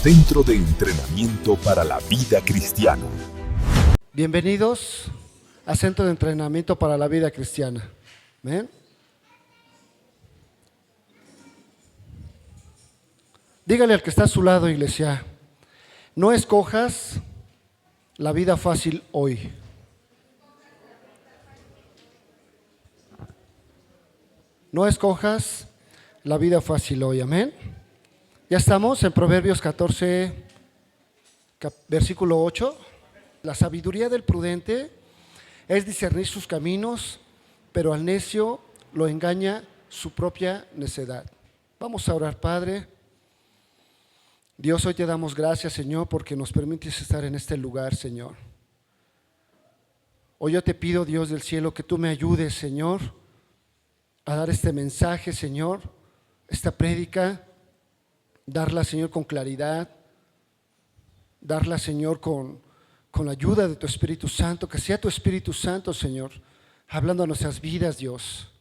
Centro de Entrenamiento para la Vida Cristiana. Bienvenidos a Centro de Entrenamiento para la Vida Cristiana. ¿Ven? Dígale al que está a su lado, iglesia, no escojas la vida fácil hoy. No escojas la vida fácil hoy, amén. Ya estamos en Proverbios 14, versículo 8. La sabiduría del prudente es discernir sus caminos, pero al necio lo engaña su propia necedad. Vamos a orar, Padre. Dios, hoy te damos gracias, Señor, porque nos permites estar en este lugar, Señor. Hoy yo te pido, Dios del cielo, que tú me ayudes, Señor, a dar este mensaje, Señor, esta prédica, darla, Señor, con claridad, darla, Señor, con la ayuda de tu Espíritu Santo, que sea tu Espíritu Santo, Señor, hablando a nuestras vidas, Dios.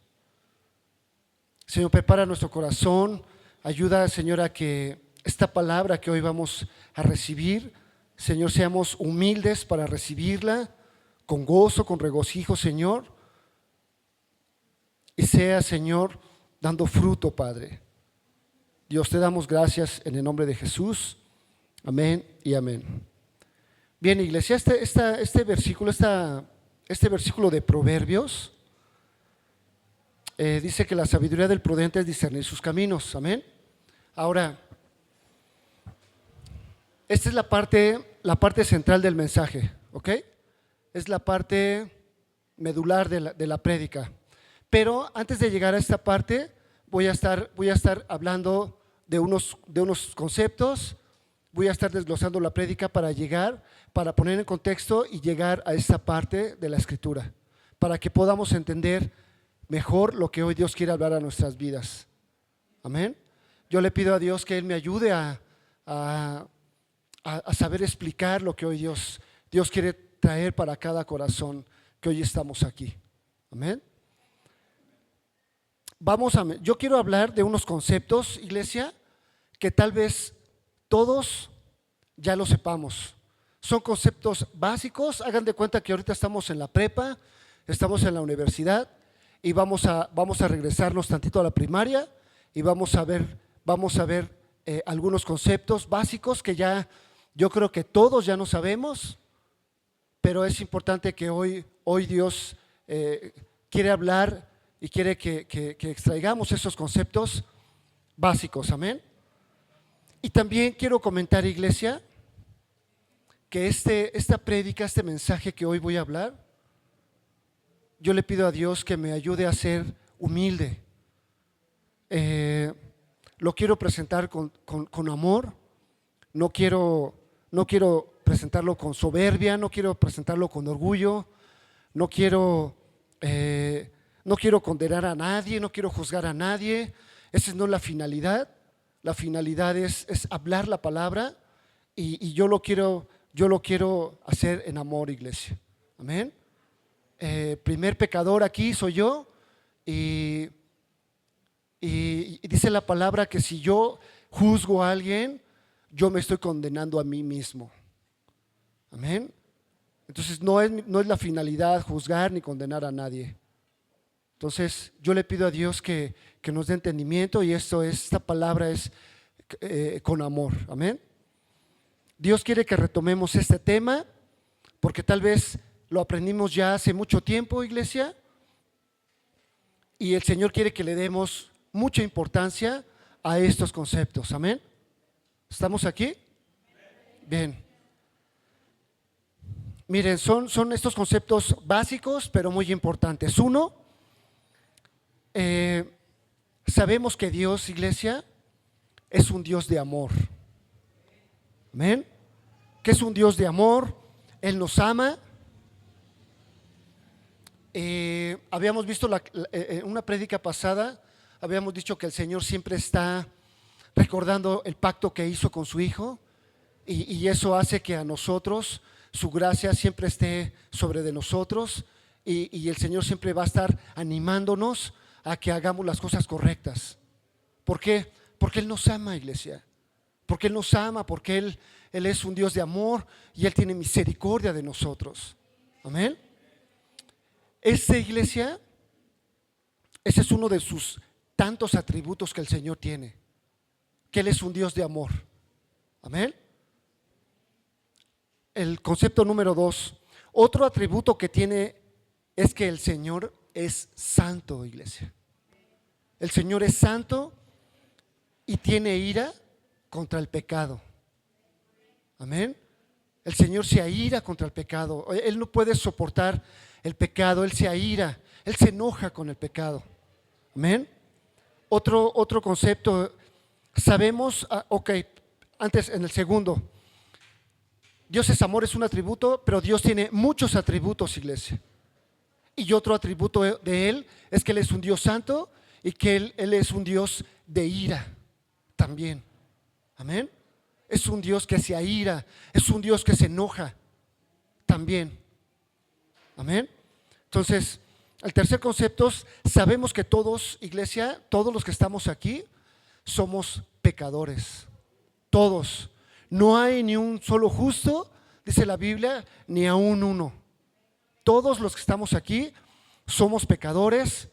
Señor, prepara nuestro corazón, ayuda, Señor, a que esta palabra que hoy vamos a recibir, Señor, seamos humildes para recibirla, con gozo, con regocijo, Señor, y sea, Señor, dando fruto, Padre. Dios, te damos gracias en el nombre de Jesús. Amén y amén. Bien, iglesia, este versículo de Proverbios dice que la sabiduría del prudente es discernir sus caminos. Amén. Ahora, esta es la parte central del mensaje, ¿ok? Es la parte medular de la prédica. Pero antes de llegar a esta parte, voy a estar hablando de unos conceptos. Voy a estar desglosando la prédica para poner en contexto y llegar a esta parte de la Escritura, para que podamos entender mejor lo que hoy Dios quiere hablar a nuestras vidas. Amén. Yo le pido a Dios que Él me ayude a saber explicar lo que hoy Dios quiere traer para cada corazón que hoy estamos aquí. Amén. Yo quiero hablar de unos conceptos, iglesia, que tal vez todos ya lo sepamos. Son conceptos básicos. Hagan de cuenta que ahorita estamos en la prepa, estamos en la universidad y vamos a regresarnos tantito a la primaria y vamos a ver algunos conceptos básicos que ya yo creo que todos ya no sabemos, pero es importante que hoy Dios quiere hablar y quiere que extraigamos esos conceptos básicos, amén. Y también quiero comentar, iglesia, que esta prédica, este mensaje que hoy voy a hablar, yo le pido a Dios que me ayude a ser humilde. Lo quiero presentar con amor, no quiero presentarlo con soberbia, no quiero presentarlo con orgullo, no quiero condenar a nadie, no quiero juzgar a nadie. Esa no es la finalidad. La finalidad es hablar la palabra y yo lo quiero hacer en amor, iglesia. Amén. Primer pecador aquí soy yo y dice la palabra que si yo juzgo a alguien, yo me estoy condenando a mí mismo. Amén. Entonces no es la finalidad juzgar ni condenar a nadie. Entonces yo le pido a Dios que nos dé entendimiento y esta palabra es con amor, amén. Dios quiere que retomemos este tema porque tal vez lo aprendimos ya hace mucho tiempo, iglesia, y el Señor quiere que le demos mucha importancia a estos conceptos, amén. ¿Estamos aquí? Bien. Miren, son estos conceptos básicos pero muy importantes. Uno, sabemos que Dios, iglesia, es un Dios de amor. Amén. Que es un Dios de amor. Él nos ama. Habíamos visto en una prédica pasada, habíamos dicho que el Señor siempre está recordando el pacto que hizo con su Hijo y eso hace que a nosotros su gracia siempre esté sobre de nosotros y el Señor siempre va a estar animándonos a que hagamos las cosas correctas. ¿Por qué? Porque Él nos ama, iglesia. porque Él nos ama, porque Él es un Dios de amor y Él tiene misericordia de nosotros. Amén. Esta iglesia, ese es uno de sus tantos atributos que el Señor tiene, que Él es un Dios de amor. Amén. El concepto número 2, otro atributo que tiene es que el Señor es santo, iglesia. El Señor es santo y tiene ira contra el pecado. Amén. El Señor se aira contra el pecado. Él no puede soportar el pecado, Él se aira, Él se enoja con el pecado. Amén. Otro concepto, sabemos, antes en el segundo, Dios es amor, es un atributo, pero Dios tiene muchos atributos, iglesia. Y otro atributo de Él es que Él es un Dios santo y que Él es un Dios de ira también. Amén. Es un Dios que se aira, es un Dios que se enoja también. Amén. Entonces, el tercer concepto es, sabemos que todos, iglesia, todos los que estamos aquí, somos pecadores. Todos. No hay ni un solo justo, dice la Biblia, ni aún uno. Todos los que estamos aquí somos pecadores,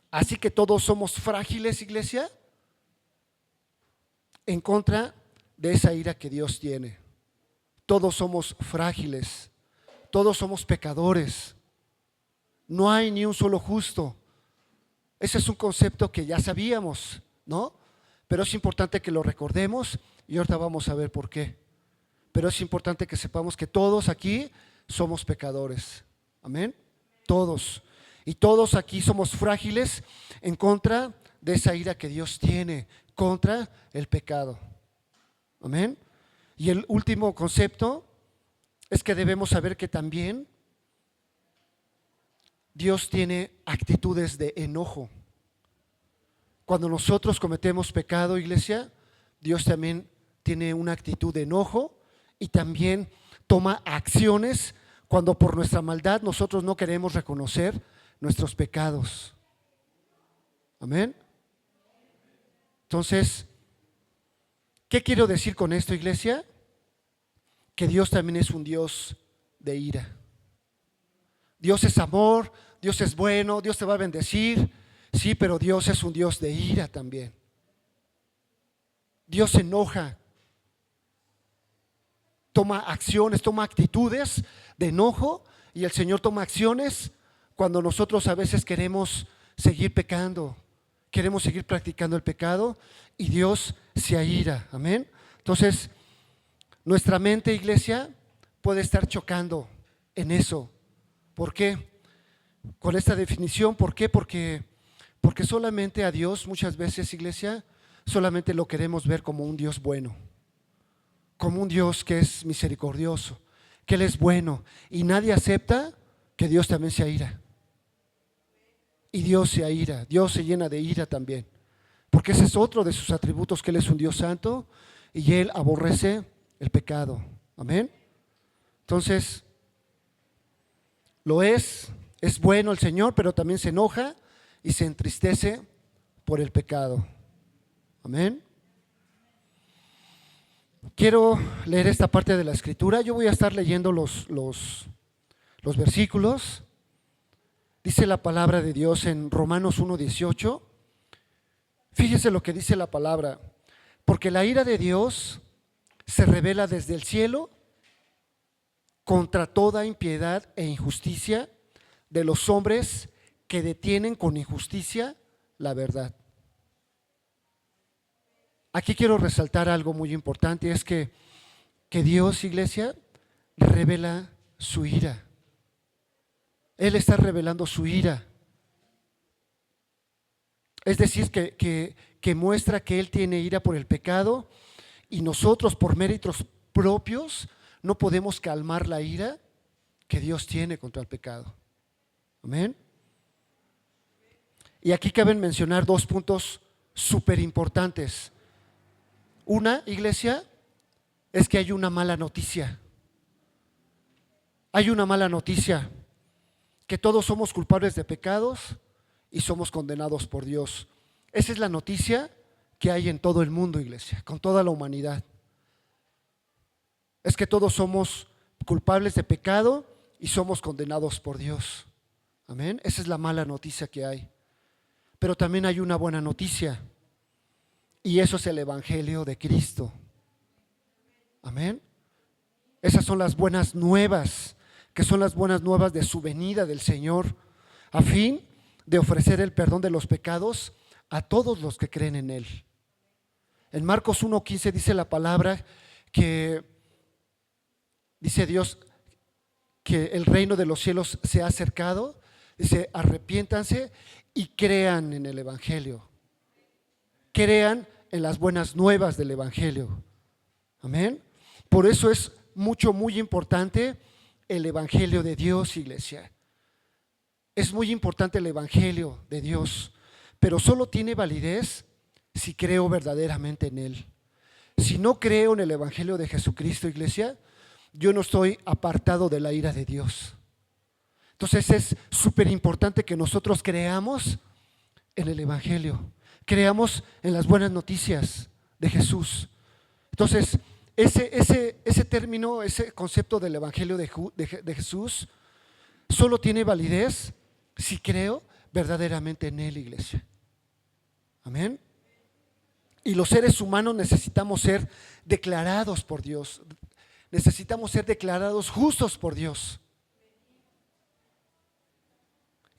así que todos somos frágiles, iglesia, en contra de esa ira que Dios tiene. Todos somos frágiles, todos somos pecadores. No hay ni un solo justo. Ese es un concepto que ya sabíamos, ¿no? Pero es importante que lo recordemos y ahorita vamos a ver por qué. Pero es importante que sepamos que todos aquí somos pecadores. Amén. Todos. Y todos aquí somos frágiles en contra de esa ira que Dios tiene contra el pecado. Amén. Y el último concepto es que debemos saber que también Dios tiene actitudes de enojo. Cuando nosotros cometemos pecado, iglesia, Dios también tiene una actitud de enojo y también toma acciones cuando por nuestra maldad nosotros no queremos reconocer nuestros pecados. Amén. Entonces, ¿qué quiero decir con esto, iglesia? Que Dios también es un Dios de ira. Dios es amor, Dios es bueno, Dios te va a bendecir, sí, pero Dios es un Dios de ira también. Dios se enoja, toma acciones, toma actitudes de enojo, y el Señor toma acciones cuando nosotros a veces queremos seguir pecando, queremos seguir practicando el pecado, y Dios se aira. Amén. Entonces, nuestra mente, iglesia, puede estar chocando en eso. ¿Por qué? Con esta definición, ¿por qué? Porque solamente a Dios muchas veces, iglesia, solamente lo queremos ver como un Dios bueno, como un Dios que es misericordioso, que Él es bueno, y nadie acepta que Dios también se aira. Y Dios se aira, Dios se llena de ira también, porque ese es otro de sus atributos, que Él es un Dios santo y Él aborrece el pecado. Amén. Entonces, es bueno el Señor, pero también se enoja y se entristece por el pecado. Amén. Quiero leer esta parte de la Escritura. Yo voy a estar leyendo los versículos. Dice la palabra de Dios en Romanos 1:18. Fíjese lo que dice la palabra. Porque la ira de Dios se revela desde el cielo contra toda impiedad e injusticia de los hombres que detienen con injusticia la verdad. Aquí quiero resaltar algo muy importante, es que Dios, iglesia, revela su ira. Él está revelando su ira. Es decir, que muestra que Él tiene ira por el pecado, y nosotros por méritos propios no podemos calmar la ira que Dios tiene contra el pecado. Amén. Y aquí caben mencionar dos puntos súper importantes. Una, iglesia, es que hay una mala noticia. Hay una mala noticia, que todos somos culpables de pecados y somos condenados por Dios. Esa es la noticia que hay en todo el mundo, iglesia, con toda la humanidad. Es que todos somos culpables de pecado y somos condenados por Dios. Amén. Esa es la mala noticia que hay. Pero también hay una buena noticia, y eso es el Evangelio de Cristo. Amén. Esas son las buenas nuevas, que son las buenas nuevas de su venida del Señor, a fin de ofrecer el perdón de los pecados a todos los que creen en Él. En Marcos 1:15 dice la palabra que dice Dios que el reino de los cielos se ha acercado. Dice, arrepiéntanse y crean en el Evangelio. Crean en las buenas nuevas del Evangelio. Amén. Por eso es muy importante el Evangelio de Dios, iglesia. Es muy importante el Evangelio de Dios, pero solo tiene validez si creo verdaderamente en Él. Si no creo en el Evangelio de Jesucristo, iglesia, yo no estoy apartado de la ira de Dios. Entonces es súper importante que nosotros creamos en el Evangelio, creamos en las buenas noticias de Jesús. Entonces, ese término, ese concepto del Evangelio de Jesús, solo tiene validez si creo verdaderamente en Él, iglesia. Amén. Y los seres humanos necesitamos ser declarados por Dios, necesitamos ser declarados justos por Dios.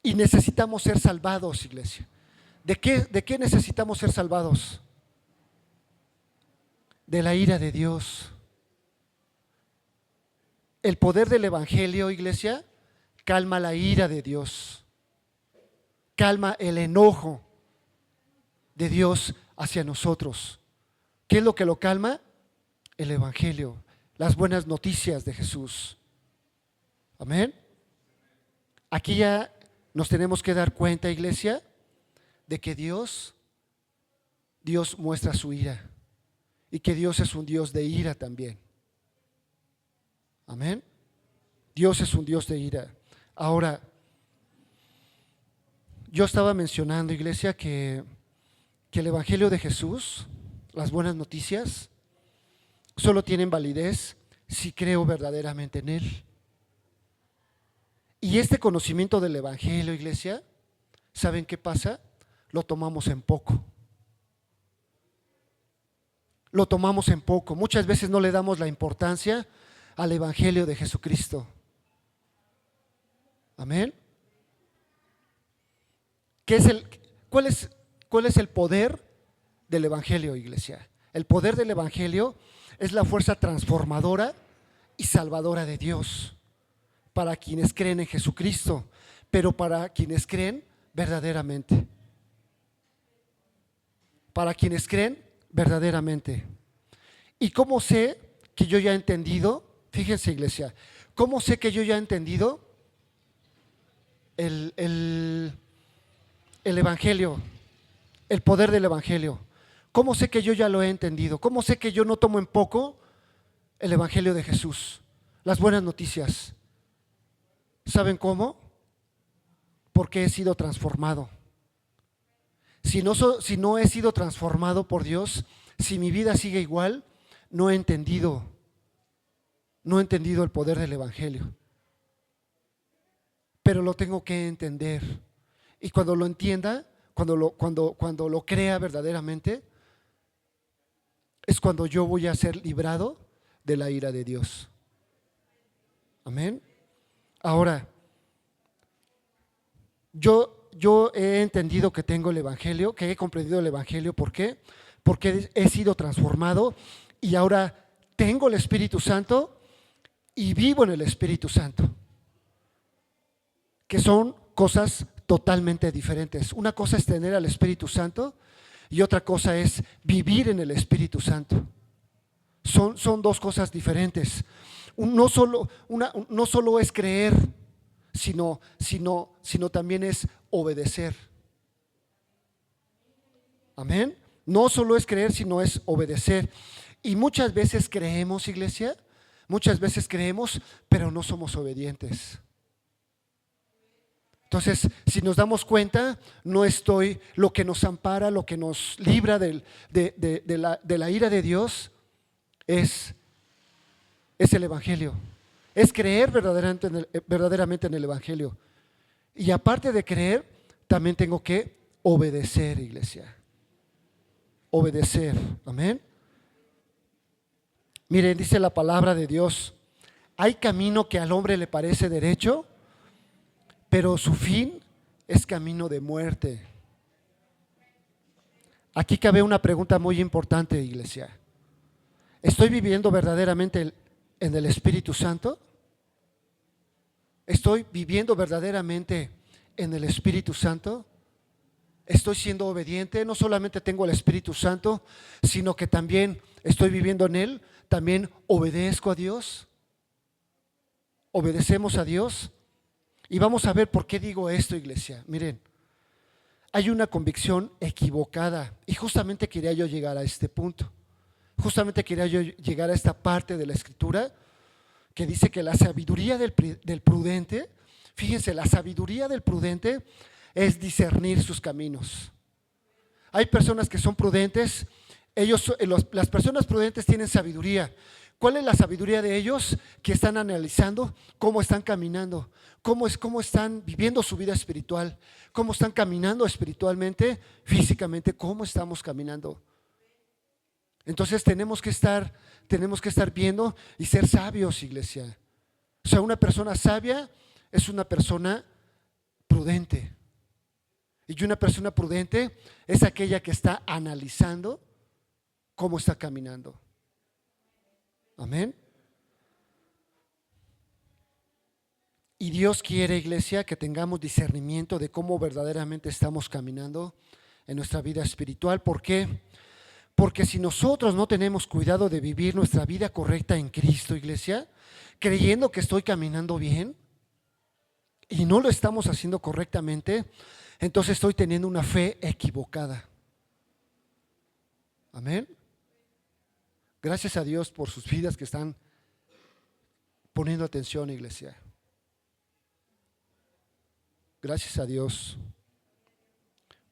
Y necesitamos ser salvados, iglesia. ¿De qué necesitamos ser salvados? De la ira de Dios. El poder del Evangelio, iglesia, calma la ira de Dios, calma el enojo de Dios hacia nosotros. ¿Qué es lo que lo calma? El Evangelio, las buenas noticias de Jesús. Amén. Aquí ya nos tenemos que dar cuenta, iglesia, de que Dios muestra su ira y que Dios es un Dios de ira también. Amén. Dios es un Dios de ira. Ahora, yo estaba mencionando, iglesia, que el Evangelio de Jesús, las buenas noticias, solo tienen validez si creo verdaderamente en Él. Y este conocimiento del Evangelio, iglesia, ¿saben qué pasa? Lo tomamos en poco. Lo tomamos en poco. Muchas veces no le damos la importancia al Evangelio de Jesucristo. Amén. ¿Cuál es el poder del Evangelio, iglesia? El poder del Evangelio es la fuerza transformadora y salvadora de Dios para quienes creen en Jesucristo, pero para quienes creen verdaderamente. Para quienes creen verdaderamente. ¿Y cómo sé que yo ya he entendido? Fíjense, iglesia, ¿cómo sé que yo ya he entendido el Evangelio, el poder del Evangelio? ¿Cómo sé que yo ya lo he entendido? ¿Cómo sé que yo no tomo en poco el Evangelio de Jesús, las buenas noticias? ¿Saben cómo? Porque he sido transformado. Si no he sido transformado por Dios, si mi vida sigue igual, no he entendido el poder del Evangelio. Pero lo tengo que entender. Y cuando lo entienda, cuando lo crea verdaderamente, es cuando yo voy a ser librado de la ira de Dios. Amén. Ahora, yo he entendido que tengo el Evangelio, que he comprendido el Evangelio. ¿Por qué? Porque he sido transformado y ahora tengo el Espíritu Santo y vivo en el Espíritu Santo, que son cosas totalmente diferentes. Una cosa es tener al Espíritu Santo y otra cosa es vivir en el Espíritu Santo. Son dos cosas diferentes. No solo es creer, sino también es obedecer. Amén. No solo es creer, sino es obedecer. Y muchas veces creemos, iglesia, pero no somos obedientes. Entonces, si nos damos cuenta, lo que nos ampara, lo que nos libra de la ira de Dios es el Evangelio. Es creer verdaderamente en el Evangelio. Y aparte de creer, también tengo que obedecer, iglesia. Obedecer, amén. Miren, dice la palabra de Dios: hay camino que al hombre le parece derecho, pero su fin es camino de muerte. Aquí cabe una pregunta muy importante, iglesia. ¿Estoy viviendo verdaderamente en el Espíritu Santo? ¿Estoy viviendo verdaderamente en el Espíritu Santo? ¿Estoy siendo obediente? No solamente tengo el Espíritu Santo, sino que también estoy viviendo en Él. ¿También obedezco a Dios? ¿Obedecemos a Dios? Y vamos a ver por qué digo esto, iglesia. Miren, hay una convicción equivocada y justamente quería yo llegar a este punto. Justamente quería yo llegar a esta parte de la Escritura que dice que la sabiduría del prudente, fíjense, la sabiduría del prudente es discernir sus caminos. Hay personas que son prudentes, las personas prudentes tienen sabiduría. ¿Cuál es la sabiduría de ellos? Que están analizando cómo están caminando, cómo están viviendo su vida espiritual, cómo están caminando espiritualmente, físicamente, cómo estamos caminando. Entonces tenemos que estar viendo y ser sabios, iglesia. O sea, una persona sabia es una persona prudente. Y una persona prudente es aquella que está analizando cómo está caminando. Amén. Y Dios quiere, iglesia, que tengamos discernimiento de cómo verdaderamente estamos caminando en nuestra vida espiritual. ¿Por qué? Porque si nosotros no tenemos cuidado de vivir nuestra vida correcta en Cristo, iglesia, creyendo que estoy caminando bien y no lo estamos haciendo correctamente, entonces estoy teniendo una fe equivocada. Amén. Gracias a Dios por sus vidas que están poniendo atención, iglesia. Gracias a Dios.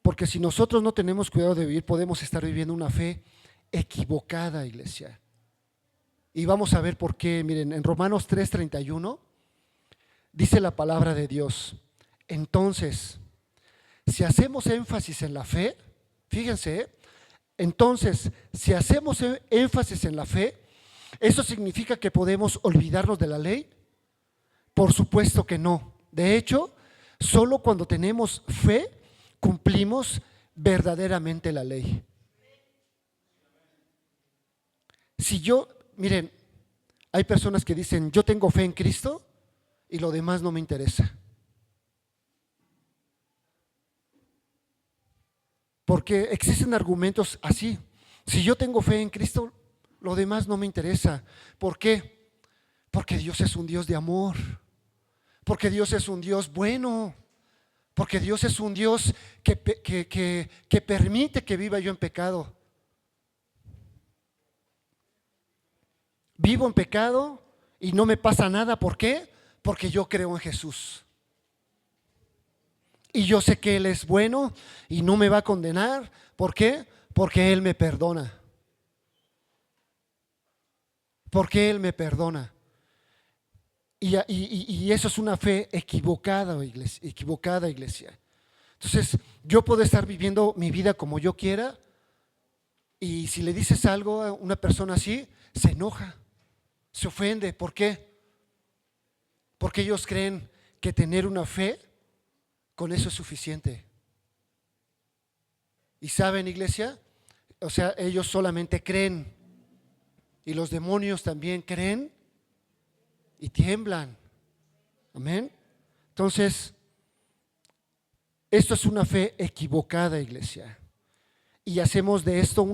Porque si nosotros no tenemos cuidado de vivir, podemos estar viviendo una fe equivocada, iglesia. Y vamos a ver por qué. Miren, en Romanos 3:31 dice la palabra de Dios: entonces, si hacemos énfasis en la fe, fíjense, entonces, si hacemos énfasis en la fe, ¿eso significa que podemos olvidarnos de la ley? Por supuesto que no. De hecho, solo cuando tenemos fe, cumplimos verdaderamente la ley. Miren, hay personas que dicen, yo tengo fe en Cristo y lo demás no me interesa. Porque existen argumentos así. Si yo tengo fe en Cristo, lo demás no me interesa. ¿Por qué? Porque Dios es un Dios de amor. Porque Dios es un Dios bueno. Porque Dios es un Dios que permite que viva yo en pecado. Vivo en pecado y no me pasa nada. ¿Por qué? Porque yo creo en Jesús. Y yo sé que Él es bueno y no me va a condenar. ¿Por qué? Porque Él me perdona. Porque Él me perdona. Y eso es una fe equivocada, iglesia. Entonces, yo puedo estar viviendo mi vida como yo quiera y si le dices algo a una persona así, se enoja, se ofende. ¿Por qué? Porque ellos creen que tener una fe, con eso es suficiente. Y saben, iglesia, o sea, ellos solamente creen y los demonios también creen y tiemblan. Amén. Entonces, esto es una fe equivocada, iglesia. Y hacemos de esto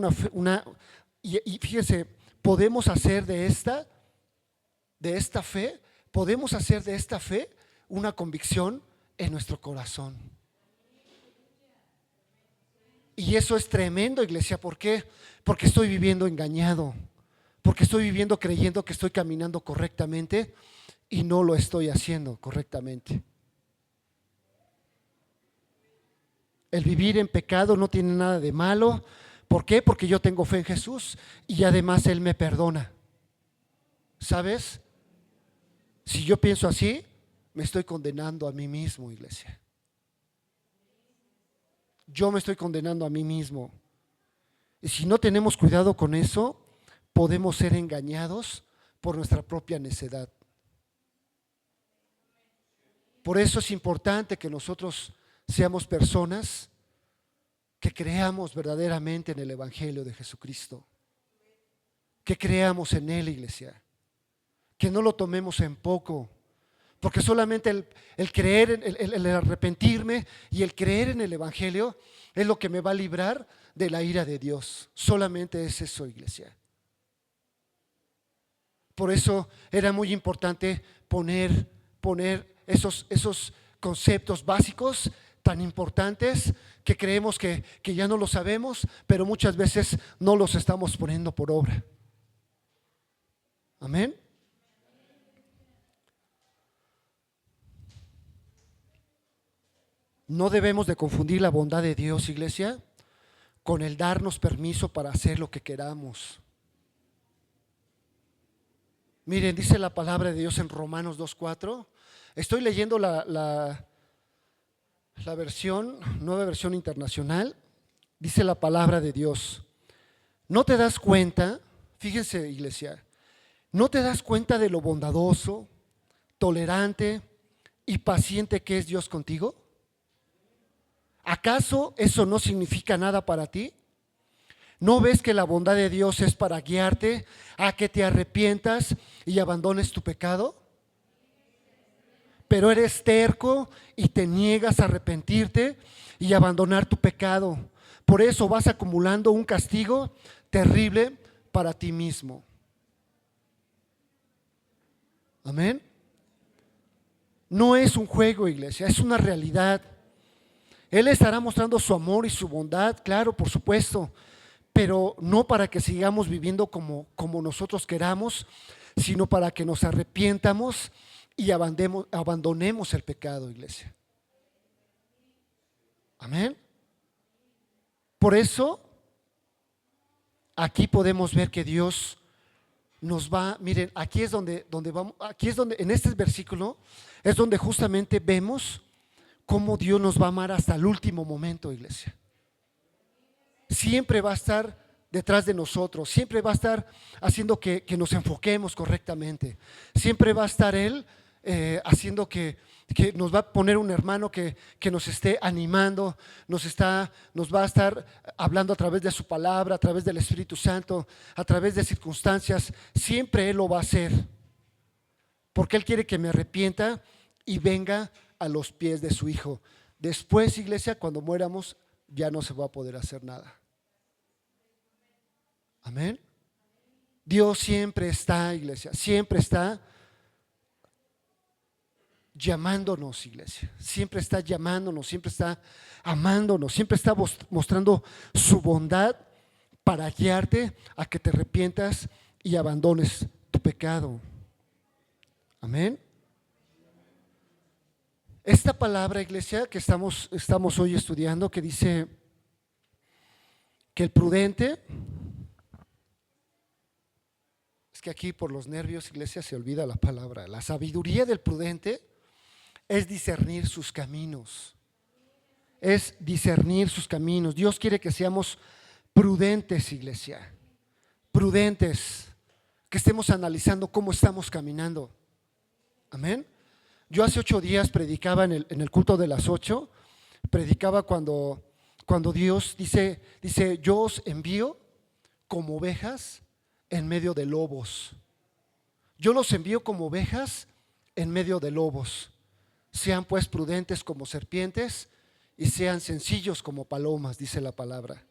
y fíjense, podemos hacer de esta fe, podemos hacer de esta fe una convicción en nuestro corazón. Y eso es tremendo, iglesia. ¿Por qué? Porque estoy viviendo engañado. Porque estoy viviendo creyendo que estoy caminando correctamente y no lo estoy haciendo correctamente. El vivir en pecado no tiene nada de malo. ¿Por qué? Porque yo tengo fe en Jesús y además Él me perdona. ¿Sabes? Si yo pienso así, me estoy condenando a mí mismo, iglesia. Yo me estoy condenando a mí mismo. Y si no tenemos cuidado con eso, podemos ser engañados por nuestra propia necedad. Por eso es importante que nosotros seamos personas que creamos verdaderamente en el Evangelio de Jesucristo. Que creamos en Él, iglesia. Que no lo tomemos en poco. Porque solamente el creer, el arrepentirme y el creer en el Evangelio es lo que me va a librar de la ira de Dios. Solamente es eso, iglesia. Por eso era muy importante poner esos conceptos básicos tan importantes que creemos que ya no lo sabemos, pero muchas veces no los estamos poniendo por obra. Amén. No debemos de confundir la bondad de Dios, iglesia, con el darnos permiso para hacer lo que queramos. Miren, dice la palabra de Dios en Romanos 2:4. Estoy leyendo la versión, nueva versión internacional. Dice la palabra de Dios. ¿No te das cuenta? Fíjense, iglesia, ¿no te das cuenta de lo bondadoso, tolerante y paciente que es Dios contigo? ¿Acaso eso no significa nada para ti? ¿No ves que la bondad de Dios es para guiarte a que te arrepientas y abandones tu pecado? Pero eres terco y te niegas a arrepentirte y abandonar tu pecado. Por eso vas acumulando un castigo terrible para ti mismo. Amén. No es un juego, iglesia, es una realidad. Él estará mostrando su amor y su bondad, claro, por supuesto, pero no para que sigamos viviendo como nosotros queramos, sino para que nos arrepientamos y abandonemos el pecado, iglesia. Amén. Por eso, aquí podemos ver que Dios nos va, miren, aquí es donde vamos, aquí es donde, en este versículo, es donde justamente vemos cómo Dios nos va a amar hasta el último momento, iglesia. Siempre va a estar detrás de nosotros, siempre va a estar haciendo que nos enfoquemos correctamente, siempre va a estar Él haciendo que nos va a poner un hermano que nos esté animando, nos va a estar hablando a través de su palabra, a través del Espíritu Santo, a través de circunstancias. Siempre Él lo va a hacer, porque Él quiere que me arrepienta y venga a los pies de su Hijo. Después, iglesia, cuando muéramos, ya no se va a poder hacer nada. Amén. Dios siempre está, iglesia, siempre está llamándonos, iglesia. Siempre está llamándonos, siempre está amándonos, siempre está mostrando su bondad para guiarte a que te arrepientas y abandones tu pecado. Amén. Esta palabra, iglesia, que estamos hoy estudiando, que dice que el prudente, es que aquí por los nervios, iglesia, se olvida la palabra. La sabiduría del prudente es discernir sus caminos. Es discernir sus caminos. Dios quiere que seamos prudentes, iglesia. Prudentes, que estemos analizando cómo estamos caminando. Amén. Yo hace 8 días predicaba en el culto de las 8, predicaba cuando Dios dice, yo os envío como ovejas en medio de lobos. Yo los envío como ovejas en medio de lobos. Sean pues prudentes como serpientes y sean sencillos como palomas, dice la palabra.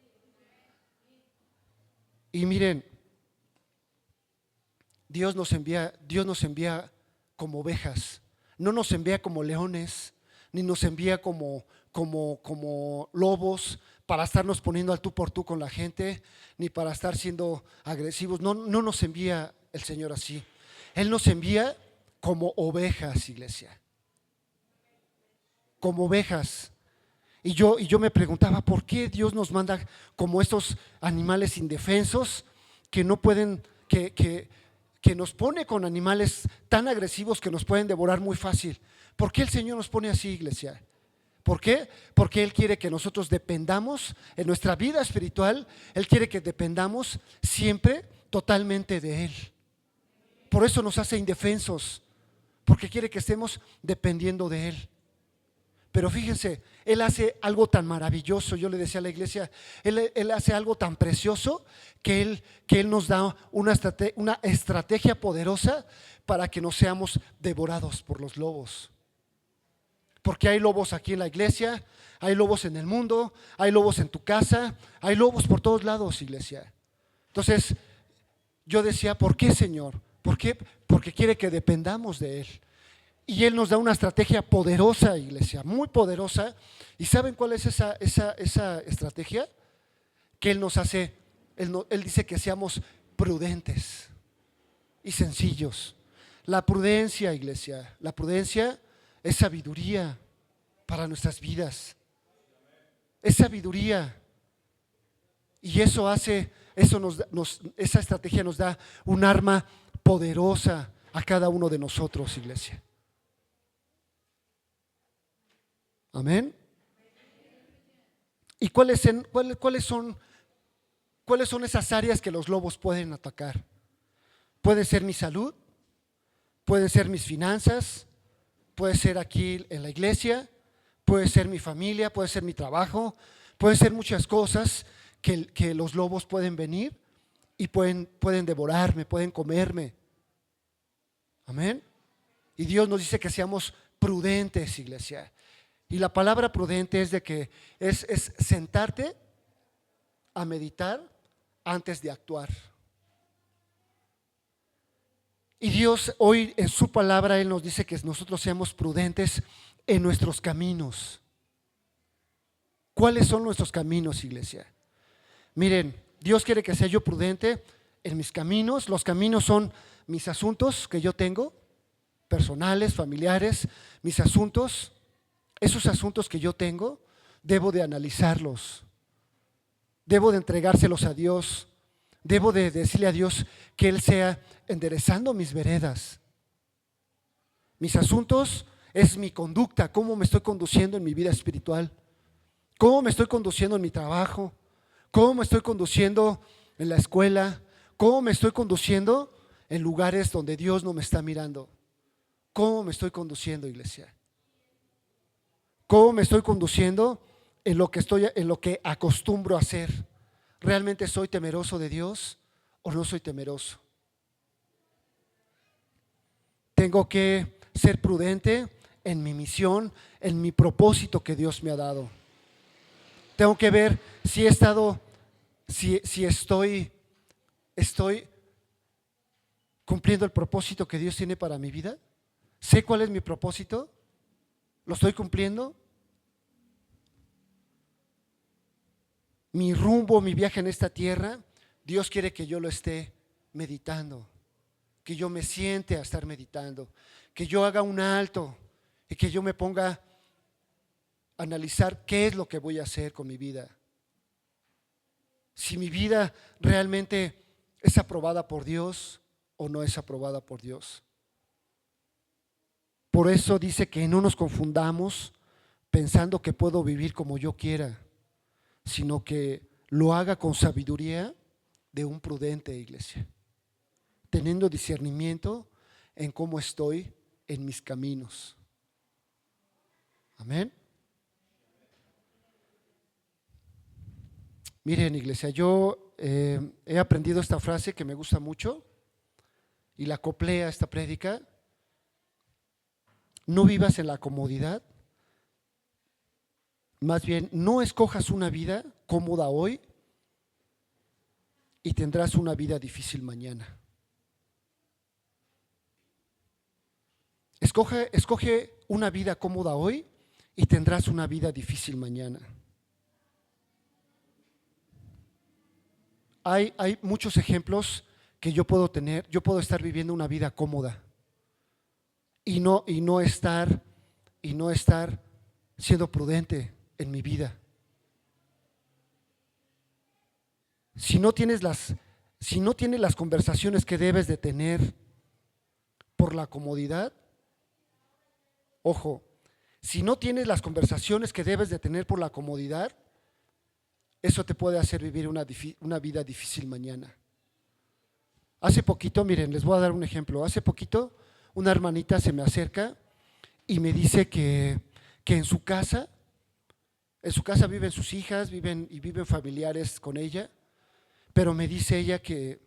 Y miren, Dios nos envía como ovejas. No nos envía como leones, ni nos envía como lobos para estarnos poniendo al tú por tú con la gente, ni para estar siendo agresivos. No nos envía el Señor así. Él nos envía como ovejas, iglesia. Como ovejas. Y yo me preguntaba, ¿por qué Dios nos manda como estos animales indefensos que no pueden, que nos pone con animales tan agresivos que nos pueden devorar muy fácil? ¿Por qué el Señor nos pone así, iglesia? ¿Por qué? Porque Él quiere que nosotros dependamos en nuestra vida espiritual. Él quiere que dependamos siempre totalmente de Él. Por eso nos hace indefensos, porque quiere que estemos dependiendo de Él. Pero fíjense, Él hace algo tan maravilloso. Yo le decía a la iglesia, Él hace algo tan precioso que Él nos da una estrategia poderosa para que no seamos devorados por los lobos. Porque hay lobos aquí en la iglesia, hay lobos en el mundo, hay lobos en tu casa, hay lobos por todos lados, iglesia. Entonces yo decía, ¿por qué, Señor? ¿Por qué? Porque quiere que dependamos de Él. Y Él nos da una estrategia poderosa, iglesia, muy poderosa. ¿Y saben cuál es esa estrategia? Que Él nos hace, Él dice que seamos prudentes y sencillos. La prudencia, iglesia, la prudencia es sabiduría para nuestras vidas. Es sabiduría. Y eso hace, esa estrategia nos da un arma poderosa a cada uno de nosotros, iglesia. Amén. ¿Y cuáles son esas áreas que los lobos pueden atacar? Puede ser mi salud, puede ser mis finanzas, puede ser aquí en la iglesia, puede ser mi familia, puede ser mi trabajo, puede ser muchas cosas que los lobos pueden venir y pueden devorarme, pueden comerme. Amén. Y Dios nos dice que seamos prudentes, iglesia. Y la palabra prudente es de que es sentarte a meditar antes de actuar. Y Dios hoy en su palabra, Él nos dice que nosotros seamos prudentes en nuestros caminos. ¿Cuáles son nuestros caminos, iglesia? Miren, Dios quiere que sea yo prudente en mis caminos. Los caminos son mis asuntos que yo tengo, personales, familiares, mis asuntos. Esos asuntos que yo tengo, debo de analizarlos, debo de entregárselos a Dios, debo de decirle a Dios que Él sea enderezando mis veredas. Mis asuntos es mi conducta, cómo me estoy conduciendo en mi vida espiritual, cómo me estoy conduciendo en mi trabajo, cómo me estoy conduciendo en la escuela, cómo me estoy conduciendo en lugares donde Dios no me está mirando. ¿Cómo me estoy conduciendo, iglesia? ¿Cómo me estoy conduciendo en lo que acostumbro a hacer? ¿Realmente soy temeroso de Dios o no soy temeroso? Tengo que ser prudente en mi misión, en mi propósito que Dios me ha dado. Tengo que ver si estoy cumpliendo el propósito que Dios tiene para mi vida. ¿Sé cuál es mi propósito? ¿Lo estoy cumpliendo? Mi rumbo, mi viaje en esta tierra, Dios quiere que yo lo esté meditando, que yo me siente a estar meditando, que yo haga un alto y que yo me ponga a analizar qué es lo que voy a hacer con mi vida. Si mi vida realmente es aprobada por Dios o no es aprobada por Dios. Por eso dice que no nos confundamos pensando que puedo vivir como yo quiera, sino que lo haga con sabiduría de un prudente, iglesia, teniendo discernimiento en cómo estoy en mis caminos. Amén. Miren, iglesia, yo he aprendido esta frase que me gusta mucho y la acoplé a esta prédica. No vivas en la comodidad, más bien no escojas una vida cómoda hoy y tendrás una vida difícil mañana. Escoge una vida cómoda hoy y tendrás una vida difícil mañana. Hay muchos ejemplos que yo puedo tener. Yo puedo estar viviendo una vida cómoda y no estar siendo prudente en mi vida. Si no tienes las conversaciones que debes de tener por la comodidad, ojo, si no tienes las conversaciones que debes de tener por la comodidad, eso te puede hacer vivir una vida difícil mañana. Hace poquito, miren, les voy a dar un ejemplo. Hace poquito una hermanita se me acerca y me dice que en su casa viven sus hijas, viven familiares con ella, pero me dice ella que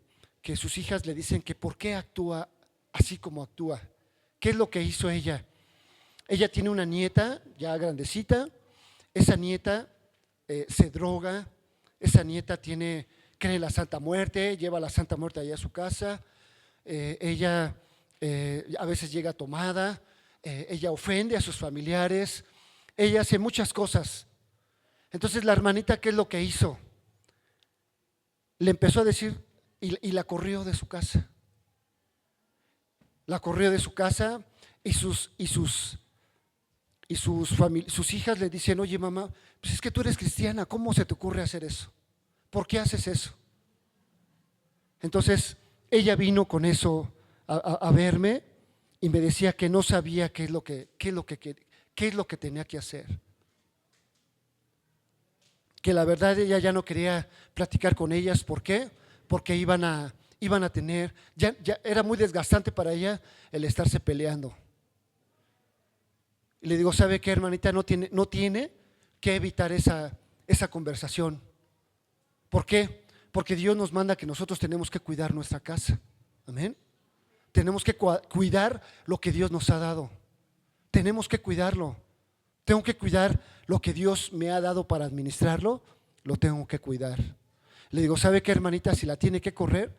sus hijas le dicen que por qué actúa así como actúa. ¿Qué es lo que hizo ella? Ella tiene una nieta ya grandecita, esa nieta se droga, esa nieta cree en la Santa Muerte, lleva la Santa Muerte allá a su casa, ella a veces llega tomada, ella ofende a sus familiares, ella hace muchas cosas. Entonces la hermanita, ¿qué es lo que hizo? Le empezó a decir y la corrió de su casa. La corrió de su casa y sus hijas le dicen, oye mamá, pues es que tú eres cristiana, ¿cómo se te ocurre hacer eso? ¿Por qué haces eso? Entonces ella vino con eso a verme y me decía que no sabía qué es lo que tenía que hacer. Que la verdad ella ya no quería platicar con ellas. ¿Por qué? Porque iban a tener, ya era muy desgastante para ella el estarse peleando. Y le digo, ¿sabe qué, hermanita? No tiene que evitar esa conversación. ¿Por qué? Porque Dios nos manda que nosotros tenemos que cuidar nuestra casa. Amén. Tenemos que cuidar lo que Dios nos ha dado. Tenemos que cuidarlo. Tengo que cuidar lo que Dios me ha dado para administrarlo, lo tengo que cuidar. Le digo, ¿sabe qué, hermanita? Si la tiene que correr,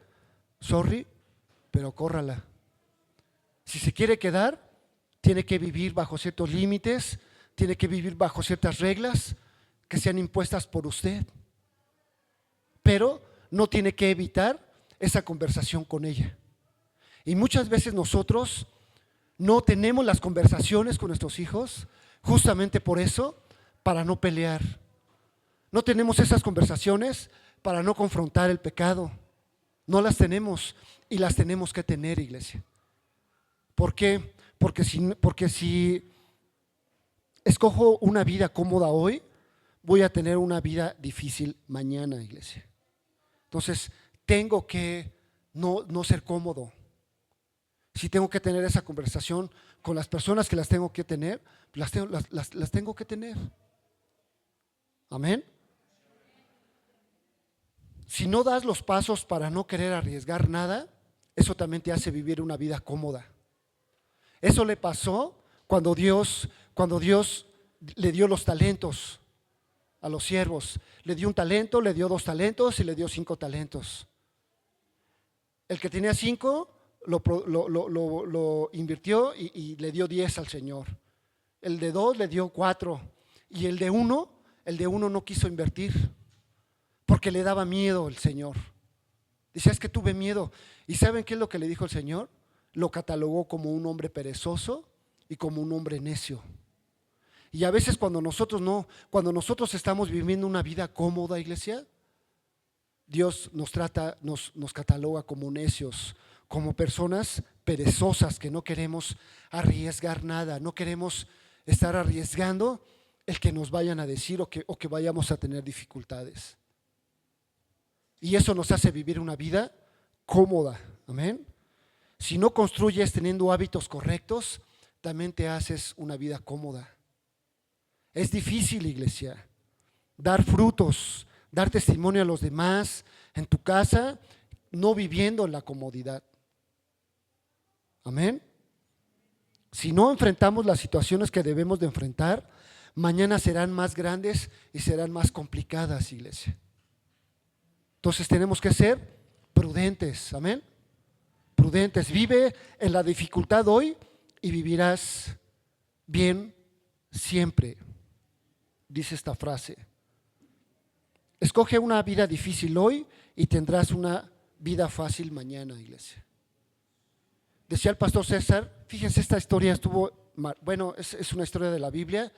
sorry, pero córrala. Si se quiere quedar, tiene que vivir bajo ciertos límites, tiene que vivir bajo ciertas reglas que sean impuestas por usted. Pero no tiene que evitar esa conversación con ella. Y muchas veces nosotros no tenemos las conversaciones con nuestros hijos justamente por eso, para no pelear. No tenemos esas conversaciones para no confrontar el pecado. No las tenemos y las tenemos que tener, iglesia. ¿Por qué? Porque si escojo una vida cómoda hoy, voy a tener una vida difícil mañana, iglesia. Entonces, tengo que no ser cómodo. Si tengo que tener esa conversación con las personas que las tengo que tener, las tengo que tener. Amén. Si no das los pasos para no querer arriesgar nada, eso también te hace vivir una vida cómoda. Eso le pasó cuando Dios le dio los talentos a los siervos. Le dio un talento, le dio 2 talentos y le dio 5 talentos. El que tenía 5 lo invirtió y le dio 10 al Señor. El de 2 le dio 4 y el de uno no quiso invertir porque le daba miedo el Señor. Dice, es que tuve miedo. ¿Y saben qué es lo que le dijo el Señor? Lo catalogó como un hombre perezoso y como un hombre necio. Y a veces cuando nosotros estamos viviendo una vida cómoda, iglesia, Dios nos cataloga como necios, como personas perezosas que no queremos arriesgar nada, no queremos estar arriesgando el que nos vayan a decir o que vayamos a tener dificultades. Y eso nos hace vivir una vida cómoda, amén. Si no construyes teniendo hábitos correctos, también te haces una vida cómoda. Es difícil, iglesia, dar frutos, dar testimonio a los demás en tu casa, no viviendo en la comodidad. Amén. Si no enfrentamos las situaciones que debemos de enfrentar, mañana serán más grandes y serán más complicadas, iglesia. Entonces tenemos que ser prudentes, amén. Prudentes, vive en la dificultad hoy y vivirás bien siempre, dice esta frase. Escoge una vida difícil hoy y tendrás una vida fácil mañana, iglesia. Decía el pastor César, fíjense, esta historia es una historia de la Biblia,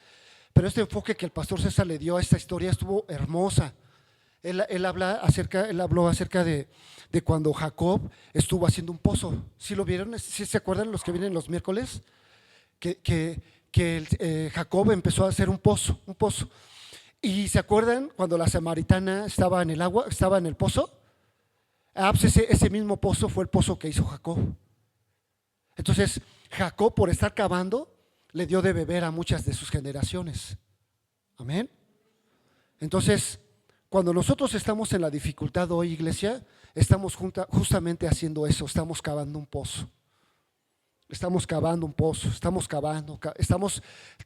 Pero este enfoque que el pastor César le dio a esta historia estuvo hermosa. Él habló acerca de cuando Jacob estuvo haciendo un pozo. ¿Sí lo vieron? ¿Sí se acuerdan los que vienen los miércoles? Jacob empezó a hacer un pozo. ¿Y se acuerdan cuando la samaritana estaba en el agua, estaba en el pozo? Pues ese mismo pozo fue el pozo que hizo Jacob. Entonces, Jacob, por estar cavando, le dio de beber a muchas de sus generaciones. Amén. Entonces, cuando nosotros estamos en la dificultad hoy, iglesia, estamos justamente haciendo eso, estamos cavando un pozo. Estamos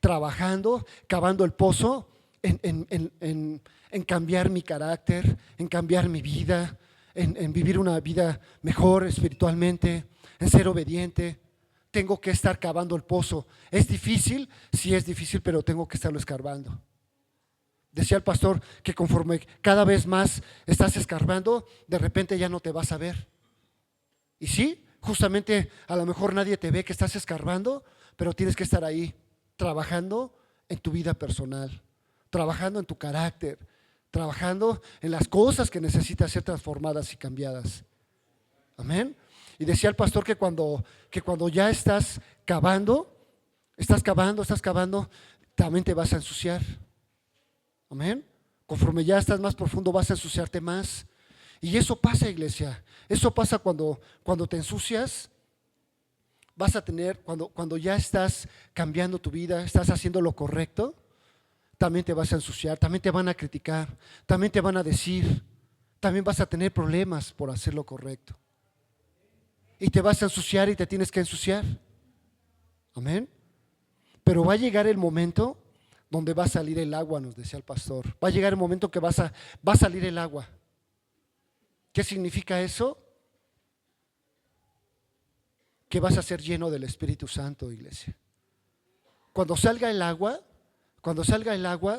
trabajando, cavando el pozo en cambiar mi carácter, en cambiar mi vida, en vivir una vida mejor espiritualmente, en ser obediente. Tengo que estar cavando el pozo. ¿Es difícil? Sí, es difícil, pero tengo que estarlo escarbando. Decía el pastor que conforme cada vez más estás escarbando, de repente ya no te vas a ver. Y sí, justamente a lo mejor nadie te ve que estás escarbando, pero tienes que estar ahí trabajando en tu vida personal, trabajando en tu carácter, trabajando en las cosas que necesitan ser transformadas y cambiadas. Amén. Y decía el pastor que cuando ya estás cavando, también te vas a ensuciar. Amén. Conforme ya estás más profundo vas a ensuciarte más. Y eso pasa, iglesia. Eso pasa cuando te ensucias. Vas a tener, cuando ya estás cambiando tu vida, estás haciendo lo correcto, también te vas a ensuciar, también te van a criticar, también te van a decir, también vas a tener problemas por hacer lo correcto. Y te vas a ensuciar y te tienes que ensuciar. Amén. Pero va a llegar el momento donde va a salir el agua, nos decía el pastor. Va a llegar el momento que va a salir el agua. ¿Qué significa eso? Que vas a ser lleno del Espíritu Santo, iglesia. Cuando salga el agua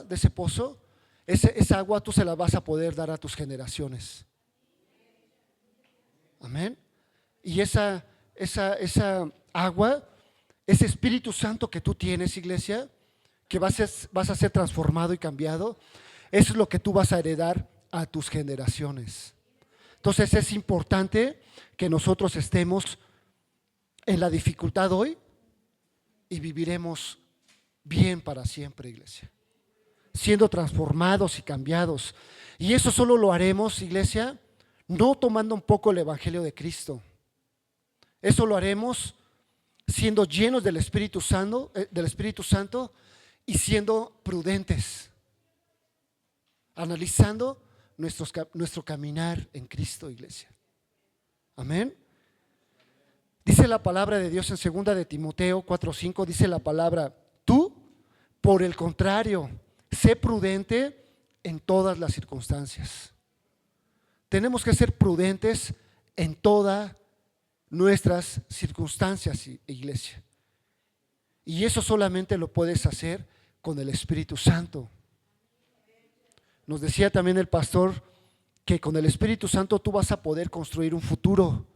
de ese pozo, esa agua tú se la vas a poder dar a tus generaciones. Amén. Y esa agua, ese Espíritu Santo que tú tienes, iglesia, que vas a ser transformado y cambiado, eso es lo que tú vas a heredar a tus generaciones. Entonces es importante que nosotros estemos en la dificultad hoy y viviremos bien para siempre, iglesia, siendo transformados y cambiados. Y eso solo lo haremos, iglesia, no tomando un poco el Evangelio de Cristo. Eso lo haremos siendo llenos del Espíritu Santo y siendo prudentes, analizando nuestro caminar en Cristo, iglesia. Amén. Dice la palabra de Dios en 2 de Timoteo 4:5, dice la palabra: tú, por el contrario, sé prudente en todas las circunstancias. Tenemos que ser prudentes en todas nuestras circunstancias, iglesia. Y eso solamente lo puedes hacer con el Espíritu Santo. Nos decía también el pastor que con el Espíritu Santo tú vas a poder construir un futuro.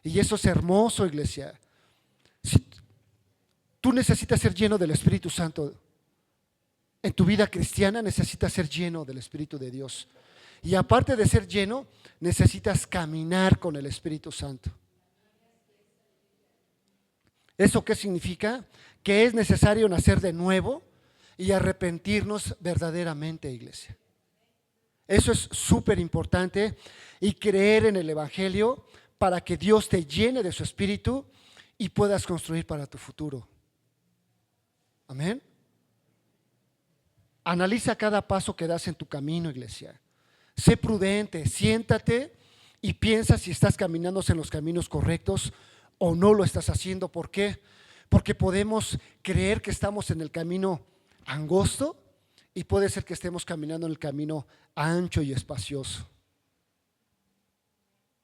Y eso es hermoso, iglesia. Tú necesitas ser lleno del Espíritu Santo. En tu vida cristiana necesitas ser lleno del Espíritu de Dios. Y aparte de ser lleno, necesitas caminar con el Espíritu Santo. ¿Eso qué significa? Que es necesario nacer de nuevo y arrepentirnos verdaderamente, iglesia. Eso es súper importante, y creer en el Evangelio para que Dios te llene de su Espíritu y puedas construir para tu futuro. Amén. Analiza cada paso que das en tu camino, iglesia. Sé prudente, siéntate y piensa si estás caminando en los caminos correctos o no lo estás haciendo. ¿Por qué? Porque podemos creer que estamos en el camino angosto y puede ser que estemos caminando en el camino ancho y espacioso.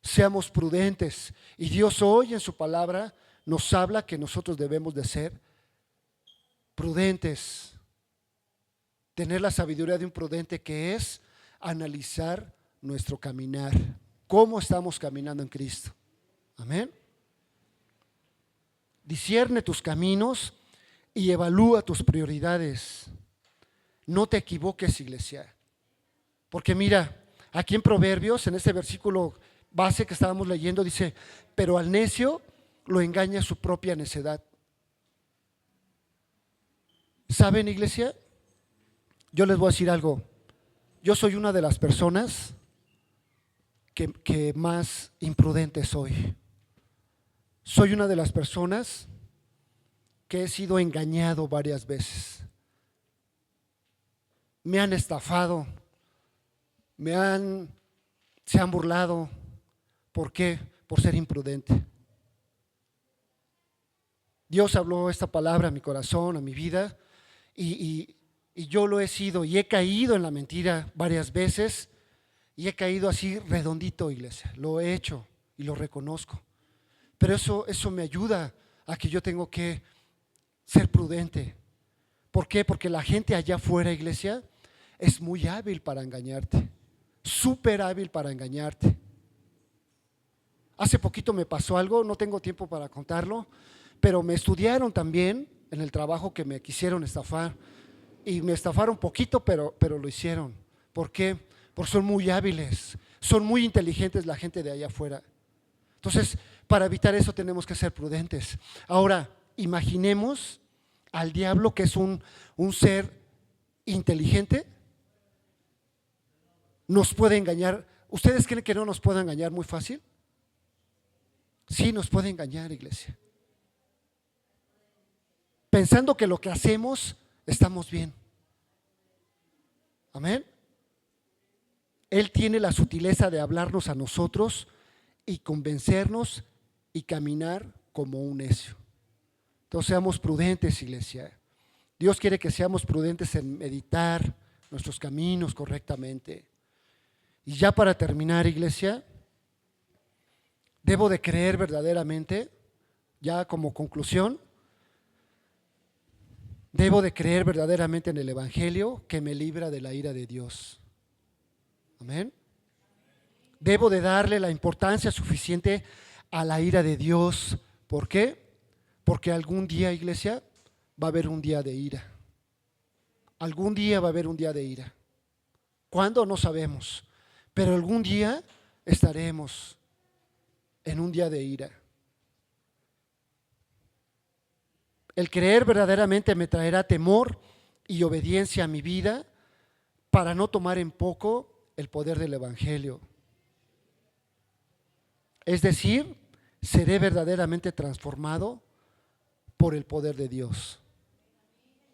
Seamos prudentes, y Dios hoy en su palabra nos habla que nosotros debemos de ser prudentes, tener la sabiduría de un prudente, que es analizar nuestro caminar, cómo estamos caminando en Cristo. Amén. Discierne tus caminos y evalúa tus prioridades. No te equivoques, iglesia. Porque mira, aquí en Proverbios, en este versículo base que estábamos leyendo, dice, pero al necio lo engaña su propia necedad. ¿Saben, iglesia? Yo les voy a decir algo. Yo soy una de las personas que más imprudente soy. Soy una de las personas que he sido engañado varias veces. Me han estafado, se han burlado. ¿Por qué? Por ser imprudente. Dios habló esta palabra a mi corazón, a mi vida, y yo lo he sido y he caído en la mentira varias veces y he caído así redondito, iglesia. Lo he hecho y lo reconozco. Pero eso me ayuda a que yo tengo que ser prudente. ¿Por qué? Porque la gente allá afuera, iglesia, es muy hábil para engañarte, súper hábil para engañarte. Hace poquito me pasó algo, no tengo tiempo para contarlo, pero me estudiaron también en el trabajo que me quisieron estafar. Y me estafaron poquito, pero lo hicieron. ¿Por qué? Porque son muy hábiles, son muy inteligentes la gente de allá afuera. Entonces, para evitar eso tenemos que ser prudentes. Ahora, imaginemos al diablo, que es un ser inteligente, nos puede engañar. ¿Ustedes creen que no nos puede engañar muy fácil? Sí, nos puede engañar, iglesia. Pensando que lo que hacemos estamos bien. Amén. Él tiene la sutileza de hablarnos a nosotros y convencernos y caminar como un necio. Entonces seamos prudentes, iglesia. Dios quiere que seamos prudentes en meditar nuestros caminos correctamente. Y ya para terminar, iglesia, debo de creer verdaderamente, ya como conclusión, debo de creer verdaderamente en el Evangelio que me libra de la ira de Dios. Amén. Debo de darle la importancia suficiente a la ira de Dios. ¿Por qué? Porque algún día, iglesia, va a haber un día de ira. Algún día va a haber un día de ira. ¿Cuándo? No sabemos. Pero algún día estaremos en un día de ira. El creer verdaderamente me traerá temor y obediencia a mi vida para no tomar en poco el poder del Evangelio. Es decir, seré verdaderamente transformado por el poder de Dios.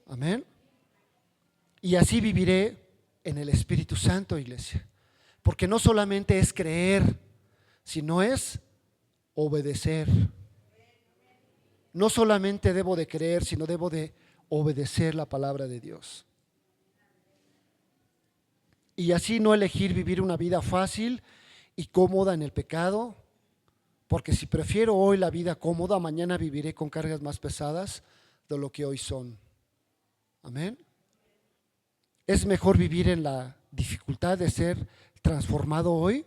Amén. Y así viviré en el Espíritu Santo, iglesia. Porque no solamente es creer, sino es obedecer. No solamente debo de creer, sino debo de obedecer la palabra de Dios. Y así no elegir vivir una vida fácil y cómoda en el pecado, porque si prefiero hoy la vida cómoda, mañana viviré con cargas más pesadas de lo que hoy son. Amén. Es mejor vivir en la dificultad de ser transformado hoy,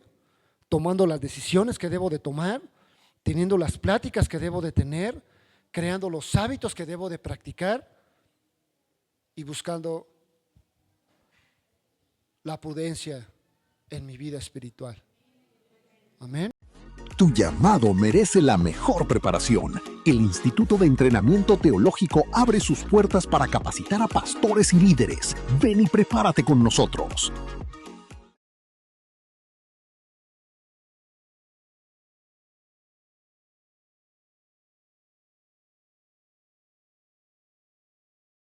tomando las decisiones que debo de tomar, teniendo las pláticas que debo de tener, creando los hábitos que debo de practicar y buscando la prudencia en mi vida espiritual. Amén. Tu llamado merece la mejor preparación. El Instituto de Entrenamiento Teológico abre sus puertas para capacitar a pastores y líderes. Ven y prepárate con nosotros.